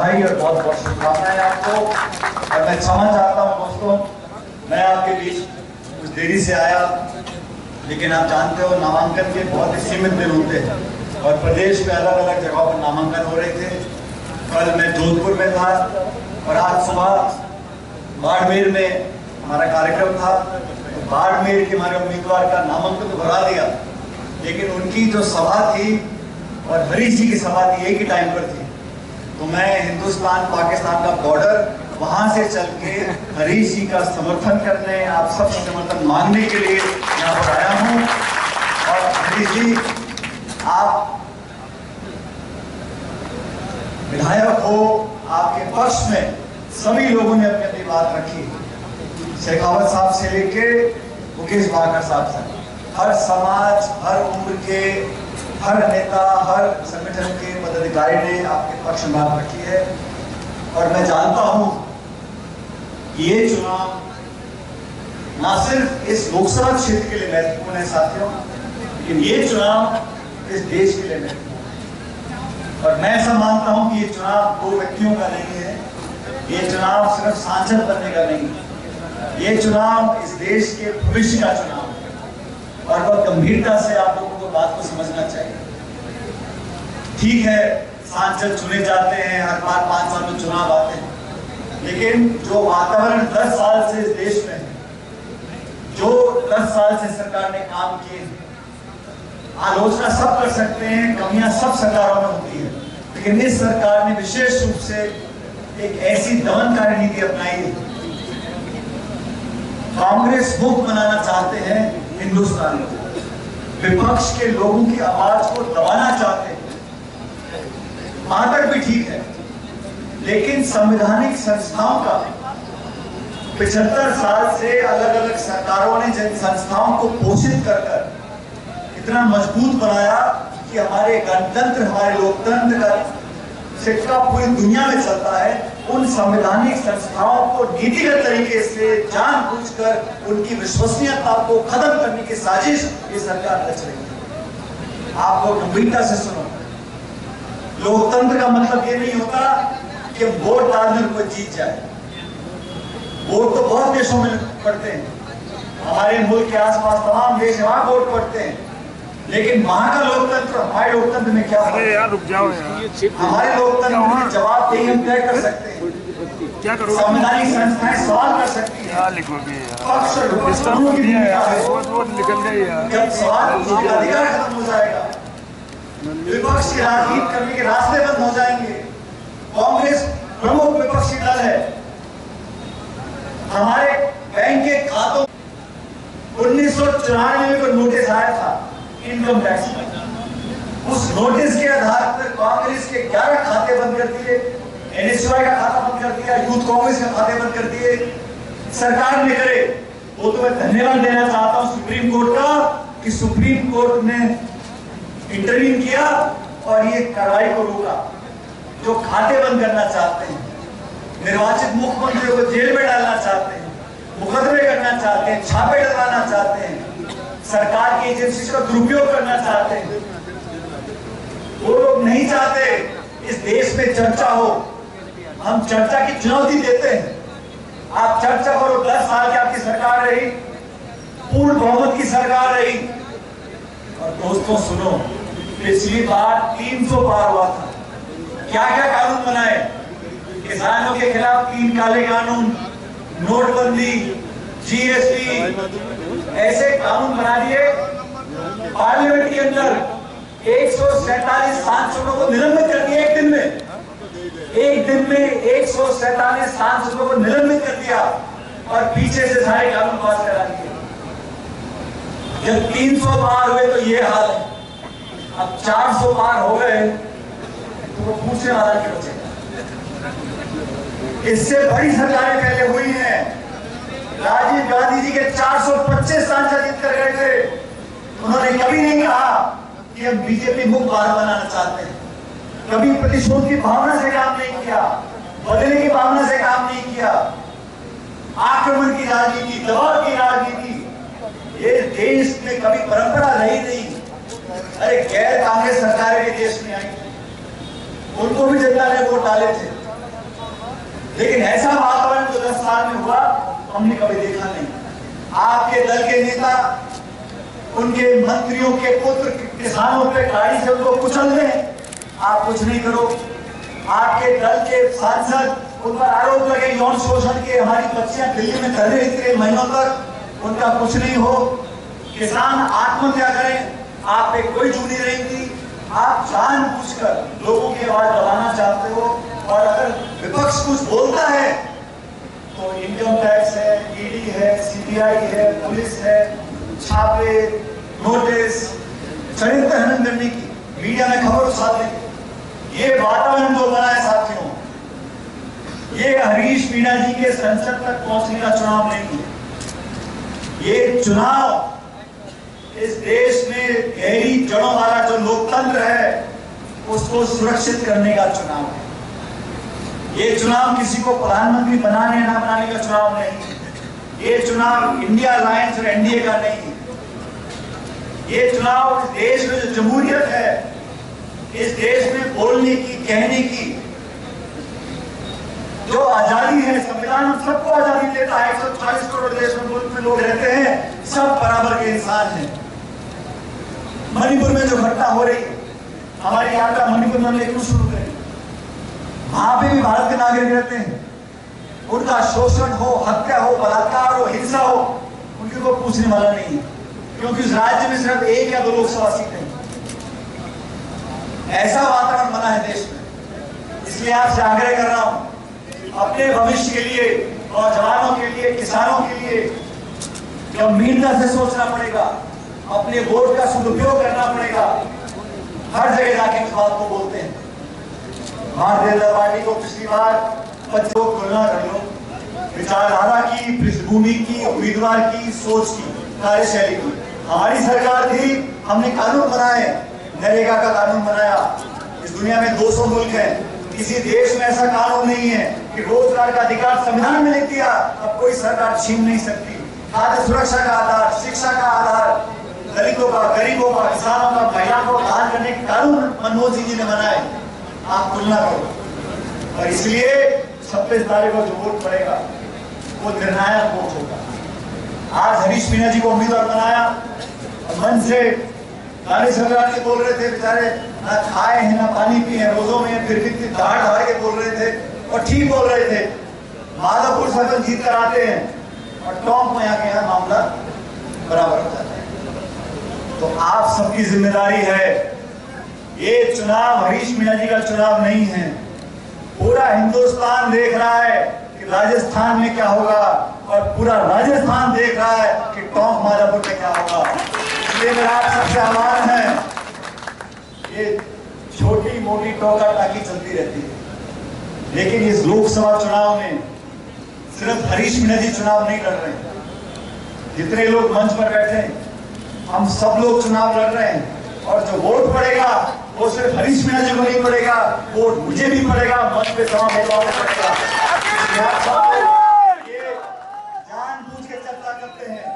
बधाई और बहुत बहुत शुभकामनाएं आपको। और मैं क्षमा चाहता हूं दोस्तों, मैं आपके बीच कुछ देरी से आया, लेकिन आप जानते हो नामांकन के बहुत ही सीमित दिन होते हैं और प्रदेश में अलग अलग जगहों पर नामांकन हो रहे थे। कल मैं जोधपुर में था और आज सुबह बाड़मेर में हमारा कार्यक्रम था। तो बाड़मेर के हमारे उम्मीदवार का नामांकन तो भरा दिया, लेकिन उनकी जो सभा थी और हरीश जी की सभा थी एक ही टाइम पर थी। तो मैं हिंदुस्तान पाकिस्तान का बॉर्डर वहां से चल के हरीश जी का समर्थन करने, आप सबसे समर्थन मांगने के लिए यहाँ पर आया हूँ। और हरीश जी, आप विधायक हो, आपके पक्ष में सभी लोगों ने अपनी अपनी बात रखी, शेखावत साहब से लेके मुकेश भाकर साहब तक, हर समाज, हर उम्र के, हर नेता, हर संगठन के पदाधिकारी ने आपके पक्ष में बात रखी है। और मैं जानता हूं कि ये चुनाव ना सिर्फ इस लोकसभा क्षेत्र के लिए महत्वपूर्ण है साथियों, लेकिन ये चुनाव इस देश के लिए महत्वपूर्ण है। और मैं ऐसा मानता हूं कि ये चुनाव दो व्यक्तियों का नहीं है, ये चुनाव सिर्फ सांसद बनने का नहीं है, ये चुनाव इस देश के भविष्य का चुनाव है। और बहुत गंभीरता से आप लोगों को बात को समझना चाहिए। ठीक है, सांसद चुने जाते हैं, हर बार 5 साल में चुनाव आते हैं, लेकिन जो वातावरण 10 साल से इस देश में है, जो 10 साल से सरकार ने काम किए, आलोचना सब कर सकते हैं, कमियां सब सरकारों में होती है, लेकिन इस सरकार ने विशेष रूप से एक ऐसी दमनकारी नीति अपनाई है। कांग्रेस मुक्त बनाना चाहते हैं हिंदुस्तान को, विपक्ष के लोगों की आवाज को दबाना चाहते हैं, वहां तक भी ठीक है, लेकिन संवैधानिक संस्थाओं का 75 साल से अलग अलग सरकारों ने जिन संस्थाओं को पोषित कर इतना मजबूत बनाया कि हमारे गणतंत्र, हमारे लोकतंत्र का सिक्का पूरी दुनिया में चलता है, उन संवैधानिक संस्थाओं को नीतिगत तरीके से जानबूझकर उनकी विश्वसनीयता को खत्म करने की साजिश ये सरकार रच रही है। आपको गंभीरता से सुनो, लोकतंत्र का मतलब ये नहीं होता कि वोट डालकर कोई जीत जाए। वोट तो बहुत देशों में पड़ते हैं, हमारे मुल्क के आसपास तमाम देश वहां वोट पड़ते हैं, लेकिन वहां का लोकतंत्र हमारे लोकतंत्र में क्या है? यार रुक जाओ यार। हमारे लोकतंत्र में जवाब देही हम तय कर सकते हैं, क्या करो, संवैधानिक संस्थाएं सवाल कर सकती हैं, पक्ष और विपक्ष दोनों की भूमिका है। जब सवाल पूछने का अधिकार खत्म हो जाएगा, विपक्ष की राजनीति करने के रास्ते बंद हो जाएंगे। कांग्रेस प्रमुख विपक्षी दल है, हमारे बैंक के खातों 1994 में कोई नोटिस आया था इनकम टैक्स का, उस नोटिस के आधार पर कांग्रेस के 11 खाते बंद कर दिए, एनएसयूआई का खाता बंद कर दिया, यूथ कांग्रेस के खाते बंद कर दिए। सरकार ने करे वो तो मैं धन्यवाद देना चाहता हूं सुप्रीम कोर्ट का कि सुप्रीम कोर्ट ने इंटरवीन किया और ये कार्रवाई को रोका। जो खाते बंद करना चाहते हैं, निर्वाचित मुख्यमंत्री को जेल में डालना चाहते हैं, मुकदमे करना चाहते हैं, छापे डलवाना चाहते हैं, सरकार की एजेंसी का दुरुपयोग करना चाहते हैं, वो लोग नहीं चाहते इस देश में चर्चा हो। हम चर्चा की चुनौती देते हैं, आप चर्चा करो। 10 साल की आपकी सरकार रही, पूर्ण बहुमत की सरकार रही। और दोस्तों सुनो, पिछली बार 300 पार हुआ था, क्या क्या कानून बनाए, किसानों के खिलाफ 3 काले कानून, नोटबंदी, जीएसटी, ऐसे कानून बना दिए। पार्लियामेंट के अंदर 147 सांसदों को निलंबित कर दिया एक दिन में 147 सांसदों को निलंबित कर दिया और पीछे से सारे कानून पास करा दिए। जब 300 पार हुए तो ये हाल है, अब 400 पार हो गए तो वो पूछने वाला क्या बचेगा? इससे बड़ी सरकारें पहले हुई हैं। राजीव गांधी जी के 425 सांसद जीत कर गए थे, उन्होंने कभी नहीं कहा कि हम बीजेपी मुक्त भारत बनाना चाहते हैं, कभी प्रतिशोध की भावना से काम नहीं किया, बदलने की भावना से काम नहीं किया। आक्रमण की राजनीति, दबाव की राजनीति ये देश में कभी परंपरा रही नहीं। अरे गैर कांग्रेस सरकारें के देश में आई, उनको भी जनता ने वोट डाले थे, लेकिन ऐसा वातावरण जो 10 साल में हुआ हमने कभी देखा नहीं। आपके दल के नेता उनके मंत्रियों के पुत्र किसानों पे गाड़ी से उनको कुचल दें, आप कुछ नहीं करो। आपके दल के सांसद उन पर आरोप लगे यौन शोषण के, हमारी बच्चियां दिल्ली में कर रही थी महीनों तक, उनका कुछ नहीं हो। किसान आत्महत्या करें, आप पे कोई चुनी नहीं थी। आप जानबूझकर लोगों की आवाज दबाना चाहते हो, और अगर विपक्ष कुछ बोलता है तो इनकम टैक्स है, ईडी है, सीबीआई है, पुलिस है, छापे, नोटिस, चरित्र हनन करने की, मीडिया में खबर उछालने की। ये वातावरण जो बना है साथियों, ये हरीश मीणा जी के संसद तक पहुंचने का चुनाव नहीं है। ये चुनाव इस देश में गहरी जड़ों वाला जो लोकतंत्र है उसको सुरक्षित करने का चुनाव है। ये चुनाव किसी को प्रधानमंत्री बनाने ना बनाने का चुनाव नहीं है। ये चुनाव इंडिया अलायंस और एनडीए का नहीं है। ये चुनाव इस देश में जो जमहूरियत है, इस देश में बोलने की, कहने की जो आजादी है, संविधान सबको आजादी देता है। 140 करोड़ देश में मुल्क में लोग रहते हैं, सब बराबर के इंसान हैं। मणिपुर में जो घटना हो रही है, हमारी यात्रा मणिपुर में क्यों शुरू करें? वहां पे भी भारत के नागरिक रहते हैं, उनका शोषण हो, हत्या हो, बलात्कार हो, हिंसा हो, उनकी कोई पूछने वाला नहीं है, क्योंकि उस राज्य में सिर्फ 1 या 2 लोकसभा सीटें। ऐसा वातावरण बना है देश में। इसलिए आपसे आग्रह कर रहा हूं, अपने भविष्य के लिए, नौजवानों के लिए, किसानों के लिए गंभीरता से सोचना पड़ेगा। अपने वोट का सदुपयोग करना पड़ेगा। हर जगह जाके इस बात को बोलते हैं। भारतीय जनता पार्टी को पिछली बार 25 तुलना कर लो, विचारधारा की, पृष्ठभूमि की, उम्मीदवार की, सोच की, कार्यशैली की। हमारी सरकार थी, हमने कानून बनाए, नरेगा का कानून बनाया। इस दुनिया में 200 मुल्क हैं, किसी देश में ऐसा कानून नहीं है कि रोजगार का अधिकार संविधान में लिख दिया, अब कोई सरकार छीन नहीं सकती। खाद्य सुरक्षा का आधार, शिक्षा का आधार, दलितों का, गरीबों का, किसानों का, महिलाओं को बहाल करने के कानून मनमोहन सिंह जी ने बनाए। आप तुलना करो, और इसलिए 26 तारीख को जो वोट पड़ेगा वो निर्णायक वोट होगा। आज हरीश मीणा जी को उम्मीदवार बनाया, और मन से गाने सरकार जी बोल रहे थे, बेचारे ना खाए हैं ना पानी पिए हैं, रोजों में फिर भी दहाड़ दहाड़ के बोल रहे थे, और ठीक बोल रहे थे। माधवपुर सरपंच जीत कर आते हैं और टॉप में आके यहाँ मामला बराबर हो जाता है। तो आप सबकी जिम्मेदारी है, ये चुनाव हरीश मीणा जी का चुनाव नहीं है। पूरा हिंदुस्तान देख रहा है कि राजस्थान में क्या होगा, और पूरा राजस्थान देख रहा है कि टॉप माधवपुर में क्या होगा। इसलिए मेरा आप सबसे आह्वान है, ये छोटी मोटी टोका टाकी चलती रहती है, लेकिन इस लोकसभा चुनाव में सिर्फ हरीश मीणा जी चुनाव नहीं लड़ रहे हैं। जितने लोग मंच पर बैठे हैं, हम सब लोग चुनाव लड़ रहे हैं, और जो वोट पड़ेगा वो सिर्फ हरीश मीणा जी को नहीं पड़ेगा, वोट मुझे भी पड़ेगा, मंच पे तमाम नेताओं को पड़ेगा। ये जानबूझ के चर्चा करते हैं,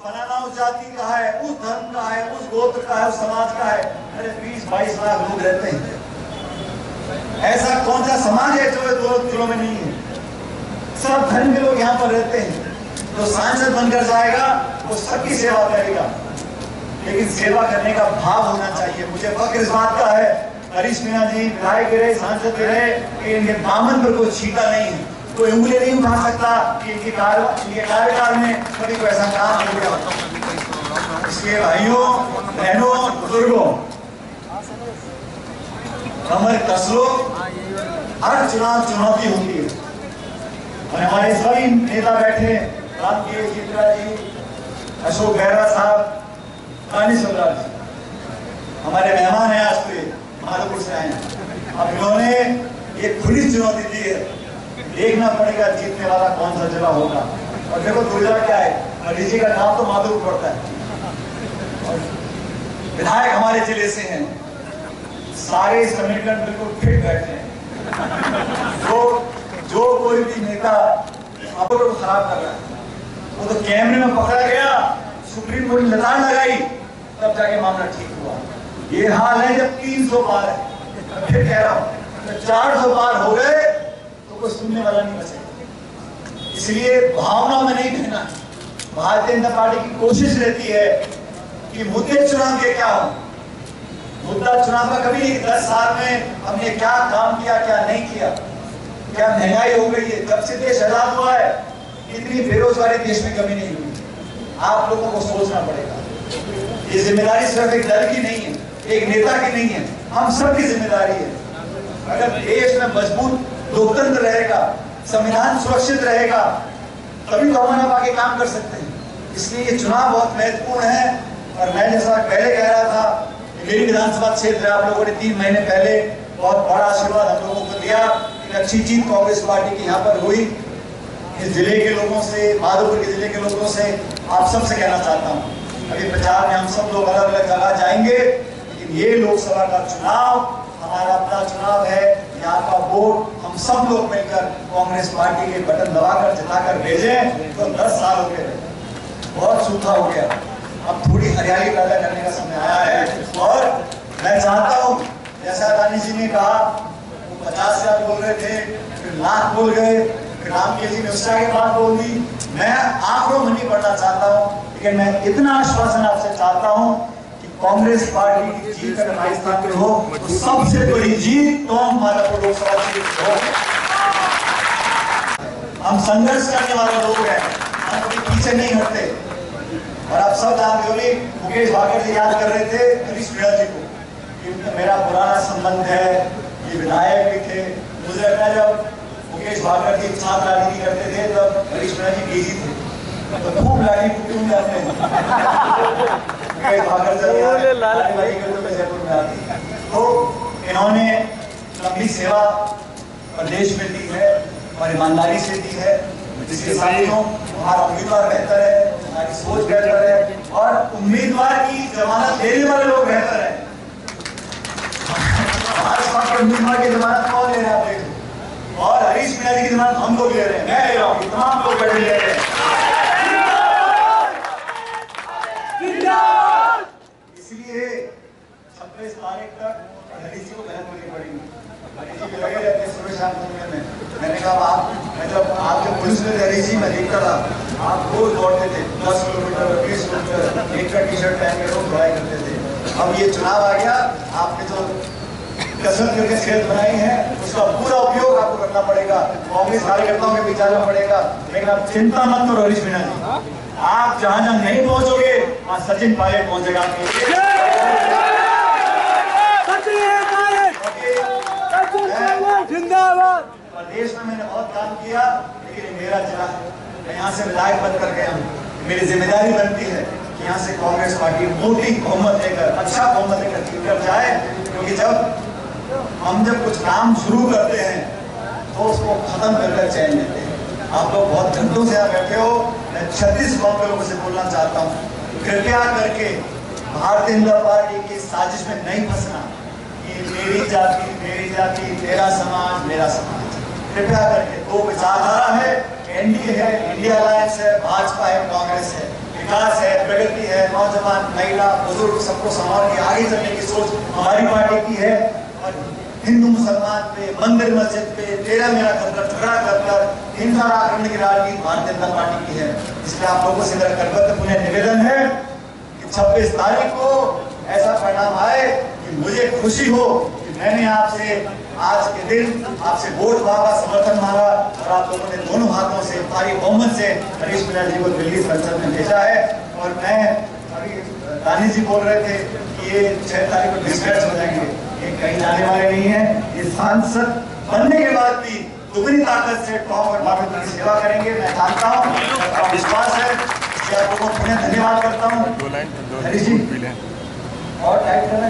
फलाना उस जाति का है, उस धर्म का है, उस गोत्र का है, उस समाज का है। अरे 20-22 लाख लोग रहते हैं, ऐसा कौन सा समाज है जो 2 जिलों में नहीं है? सब धर्म के लोग यहाँ पर रहते हैं। तो सांसद बनकर जाएगा वो सबकी सेवा करेगा, लेकिन सेवा करने का भाव होना चाहिए। मुझे फक्र इस बात का है, हरीश मीणा जी विधायक रहे, सांसद रहे, कि इनके दामन पर कोई छीटा नहीं है, कोई उंगली नहीं उठा सकता कि इनके कार्यकाल में कभी कोई ऐसा काम हो गया। इसलिए भाइयों बहनों बुजुर्गों, कमर कस लो, हर चुनाव चुनौती होती है। और हमारे सभी नेता बैठे, रामकेश चित्रा जी, अशोक गहरा साहब, रानी सम्राट जी, हमारे मेहमान हैं, आज पे माधवपुर से आए हैं। अब इन्होंने ये खुली चुनौती दी है, देखना पड़ेगा जीतने वाला कौन सा जिला होगा। और देखो दुर्गा क्या है, हरीश जी का नाम तो माधवपुर पड़ता है, और विधायक हमारे जिले से हैं, सारे समीकरण बिल्कुल फिट बैठे हैं। जो कोई भी नेता आपको खराब कर रहा है, वो तो कैमरे में पकड़ा गया, सुप्रीम कोर्ट ने लताड़ लगाई, तब जाके मामला ठीक हुआ। ये हाल है जब 300 पार है। फिर कह रहा हूं 400 पार हो गए तो तो कोई सुनने वाला नहीं बचेगा। इसलिए भावना में नहीं बहना। भारतीय जनता पार्टी की कोशिश रहती है कि मुद्दे चुनाव के क्या हो। मुद्दा चुनाव का कभी नहीं 10 साल में हमने क्या काम किया, क्या नहीं किया, क्या महंगाई हो गई है, जब से देश आजाद हुआ है इतनी बेरोजगारी देश में कभी नहीं हुई। आप लोगों को सोचना पड़ेगा। ये जिम्मेदारी सिर्फ एक दल की नहीं है, एक नेता की नहीं है, हम सबकी जिम्मेदारी है। अगर देश में मजबूत लोकतंत्र रहेगा, संविधान सुरक्षित रहेगा, तभी तो हम आगे काम कर सकते हैं। इसलिए ये चुनाव बहुत महत्वपूर्ण है। और मैं जैसा पहले कह रहा था, मेरी विधानसभा क्षेत्र आप लोगों ने 3 महीने पहले बहुत बड़ा आशीर्वाद हम लोगों को दिया। एक अच्छी जीत कांग्रेस पार्टी की यहाँ पर हुई। इस जिले के लोगों से, माधोपुर के जिले के लोगों से आप सबसे कहना चाहता हूँ, अभी प्रचार में हम सब लोग अलग अलग जगह जाएंगे, लेकिन ये लोकसभा का चुनाव हमारा अपना चुनाव है। यहाँ का वोट हम सब लोग मिलकर कांग्रेस पार्टी के बटन दबाकर जिताकर भेजें। तो 10 साल हो गए, बहुत सूखा हो गया, अब थोड़ी हरियाली पैदा करने का समय आया है। और मैं चाहता हूँ, जैसा रानी जी ने कहा, वो 50,000 बोल रहे थे, फिर लाख बोल गए, फिर राम के जी ने उससे आगे बात बोल दी। मैं आंकड़ों में नहीं पढ़ना चाहता हूँ, लेकिन मैं इतना आश्वासन आपसे चाहता हूँ कि कांग्रेस पार्टी की जीत अगर राजस्थान में हो तो सबसे बड़ी जीत तो हमारा लोकसभा सीट हो। हम संघर्ष करने वाले लोग हैं, हम कभी पीछे नहीं हटते। और आप सब जानते हो, मुकेश भाकर जी याद कर रहे थे हरीश मीणा जी को, कि मेरा पुराना संबंध है, ये विधायक भी थे। मुझे लगता है जब मुकेश भाकर जी साथ राजनीति करते थे तब हरीश मीणा जी डीजी थे, तो खूब लाठी टूटी हुई जाते हैं। मुकेश भाकर जयपुर में आती, तो इन्होंने लंबी सेवा प्रदेश में दी है और ईमानदारी से दी है, जिसके साथियों हमारा उम्मीदवार बेहतर है, हमारी सोच बेहतर है और उम्मीदवार की जमानत देने वाले लोग बेहतर है। हमारे पास उम्मीदवार की जमानत कौन ले रहा है आप देखो, और हरीश मीणा जी की जमानत हम लोग ले रहे हैं, मैं ले रहा हूँ, तमाम लोग बैठे ले रहे हैं। इसलिए 26 तारीख तक हरीश जी को मेहनत करनी पड़ेगी। हरीश जी लगे रहते हैं सुबह शाम घूमने में। मैंने कहा मैं जब आपके पुलिस में हरीश जी मैं देखता था, आप रोज दौड़ते थे 10 किलोमीटर 20 किलोमीटर, एक का टी-शर्ट पहन के रोज दौड़ाई करते थे। अब ये चुनाव आ गया, आपने जो कसरत करके सेहत बनाई है उसका पूरा उपयोग आपको करना पड़ेगा, कांग्रेस कार्यकर्ताओं के बीच आना पड़ेगा। लेकिन आप चिंता मत करो हरीश मीणा जी, आप जहां जहां नहीं पहुंचोगे वहां सचिन पायलट पहुंचेगा आपके। प्रदेश में मैंने बहुत काम किया, लेकिन मेरा जिला मैं यहाँ से विधायक बनकर गया हूँ। मेरी जिम्मेदारी बनती है कि यहाँ से कांग्रेस पार्टी मोटी बहुमत लेकर, अच्छा बहुमत लेकर जीतकर जाए, क्योंकि जब कुछ काम शुरू करते हैं तो उसको खत्म कर चैन लेते हैं। आप लोग बहुत घंटों से यहाँ बैठे हो, मैं 36 गाँव के लोगों से बोलना चाहता हूँ, कृपया करके भारतीय जनता पार्टी की साजिश में नहीं फंसना कि मेरी जाति मेरा समाज मेरा समाज। कृपया करके दो विचारधारा है, एनडीए है, इंडिया अलायंस है, भाजपा है, कांग्रेस है, विकास है, प्रगति है, नौजवान महिला बुजुर्ग सबको संभाल के आगे चलने की सोच हमारी पार्टी की है। और हिंदू मुसलमान पे, मंदिर मस्जिद पे तेरा मेरा करकर झगड़ा कर हिंसा आक्रमण की राजनीति भारतीय जनता पार्टी की है। इसलिए आप लोगों से मेरा करबद्ध निवेदन है कि 26 तारीख को ऐसा परिणाम आए कि मुझे खुशी हो कि मैंने आपसे आज के दिन आपसे वोट मांगा, समर्थन मांगा और आप लोगों ने दोनों हाथों से भारी बहुमत से हरीश मीणा जी को दिल्ली संसद में भेजा है। और मैं अभी रानी जी बोल रहे थे कि ये 6 तारीख को डिस्कस हो जाएंगे, ये कहीं जाने वाले नहीं है। ये सांसद बनने के बाद भी दुगनी ताकत से टॉप और माधोपुर की सेवा करेंगे, मैं जानता हूँ, विश्वास है। आप लोगों को धन्यवाद करता हूँ हरीश जी। और टाइप करना